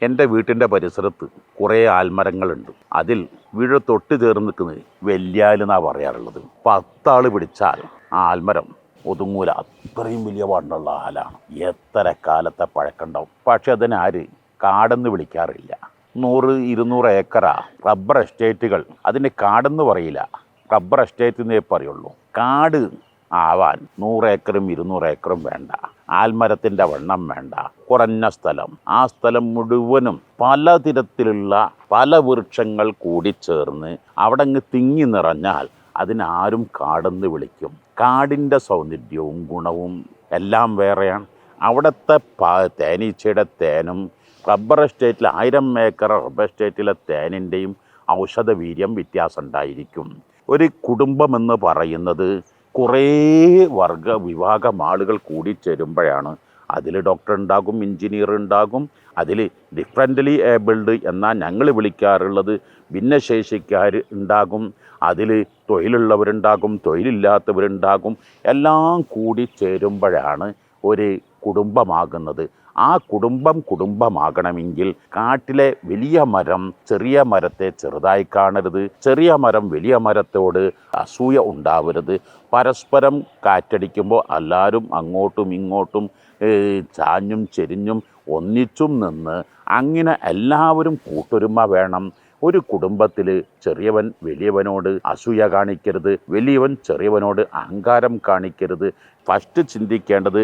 എൻ്റെ വീട്ടിൻ്റെ പരിസരത്ത് കുറേ ആൽമരങ്ങളുണ്ട്. അതിൽ വീട് തൊട്ട് ചേർന്ന് നിൽക്കുന്നത് വെല്യാലെന്നാണ് പറയാറുള്ളത്. 10 ആൾ പിടിച്ചാൽ ആ ആൽമരം ഒതുങ്ങൂല, അത്രയും വലിയ വണ്ണുള്ള ആലാണ്. എത്ര കാലത്തെ പഴക്കമുണ്ടാവും. പക്ഷെ അതിനാര് കാടെന്ന് വിളിക്കാറില്ല. 100-200 ഏക്കറാ റബ്ബർ എസ്റ്റേറ്റുകൾ. അതിന് കാടെന്ന് പറയില്ല, റബ്ബർ എസ്റ്റേറ്റ് എന്നേ പറയുള്ളൂ. കാട് ആവാൻ 100 ഏക്കറും 200 ഏക്കറും വേണ്ട, ആൽമരത്തിൻ്റെ വണ്ണം വേണ്ട, കുറഞ്ഞ സ്ഥലം. ആ സ്ഥലം മുഴുവനും പലതരത്തിലുള്ള പല വൃക്ഷങ്ങൾ കൂടിച്ചേർന്ന് അവിടെ അങ്ങ് തിങ്ങി നിറഞ്ഞാൽ അതിനാരും കാടെന്ന് വിളിക്കും. കാടിൻ്റെ സൗന്ദര്യവും ഗുണവും എല്ലാം വേറെയാണ്. അവിടുത്തെ തേനീച്ചയുടെ തേനും റബ്ബർ എസ്റ്റേറ്റിൽ 1000 ഏക്കർ റബ്ബർ എസ്റ്റേറ്റിലെ തേനിൻ്റെയും ഔഷധ വീര്യം വ്യത്യാസം ഉണ്ടായിരിക്കും. ഒരു കുടുംബമെന്ന് പറയുന്നത് കുറേ വിഭാഗം ആളുകൾ കൂടിച്ചേരുമ്പോഴാണ്. അതിൽ ഡോക്ടർ ഉണ്ടാകും, എഞ്ചിനീയർ ഉണ്ടാകും, അതിൽ ഡിഫറൻ്റ്ലി ഏബിൾഡ് എന്നാൽ ഞങ്ങൾ വിളിക്കാറുള്ളത് ഭിന്നശേഷിക്കാർ ഉണ്ടാകും, അതിൽ തൊഴിലുള്ളവരുണ്ടാകും, തൊഴിലില്ലാത്തവരുണ്ടാകും. എല്ലാം കൂടിച്ചേരുമ്പോഴാണ് ഒരു കുടുംബമാകുന്നത്. ആ കുടുംബമാകണമെങ്കിൽ കാട്ടിലെ വലിയ മരം ചെറിയ മരത്തെ ചെറുതായി കാണരുത്, ചെറിയ മരം വലിയ മരത്തോട് അസൂയ ഉണ്ടാവരുത്. പരസ്പരം കാറ്റടിക്കുമ്പോൾ എല്ലാവരും അങ്ങോട്ടും ഇങ്ങോട്ടും ചാഞ്ഞും ചെരിഞ്ഞും ഒന്നിച്ചും നിന്ന് അങ്ങനെ എല്ലാവരും കൂട്ടൊരുമ വേണം. ഒരു കുടുംബത്തിൽ ചെറിയവൻ വലിയവനോട് അസൂയ കാണിക്കരുത്, വലിയവൻ ചെറിയവനോട് അഹങ്കാരം കാണിക്കരുത്. ഫസ്റ്റ് ചിന്തിക്കേണ്ടത്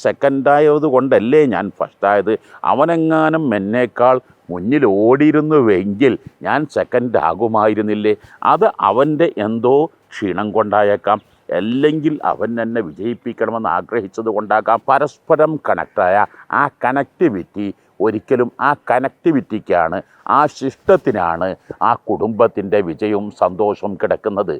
സെക്കൻഡായത് കൊണ്ടല്ലേ ഞാൻ ഫസ്റ്റായത്, അവനെങ്ങാനും എന്നേക്കാൾ മുന്നിൽ ഓടിയിരുന്നുവെങ്കിൽ ഞാൻ സെക്കൻഡ് ആകുമായിരുന്നില്ലേ. അത് അവൻ്റെ എന്തോ ക്ഷീണം കൊണ്ടായേക്കാം, അല്ലെങ്കിൽ അവൻ എന്നെ വിജയിപ്പിക്കണമെന്ന് ആഗ്രഹിച്ചത് കൊണ്ടാകാം. പരസ്പരം കണക്റ്റായ ആ കണക്ടിവിറ്റി ഒരിക്കലും ആ കണക്ടിവിറ്റിക്കാണ്, ആ ശിഷ്ടത്തിനാണ് ആ കുടുംബത്തിൻ്റെ വിജയവും സന്തോഷവും കിടക്കുന്നത്.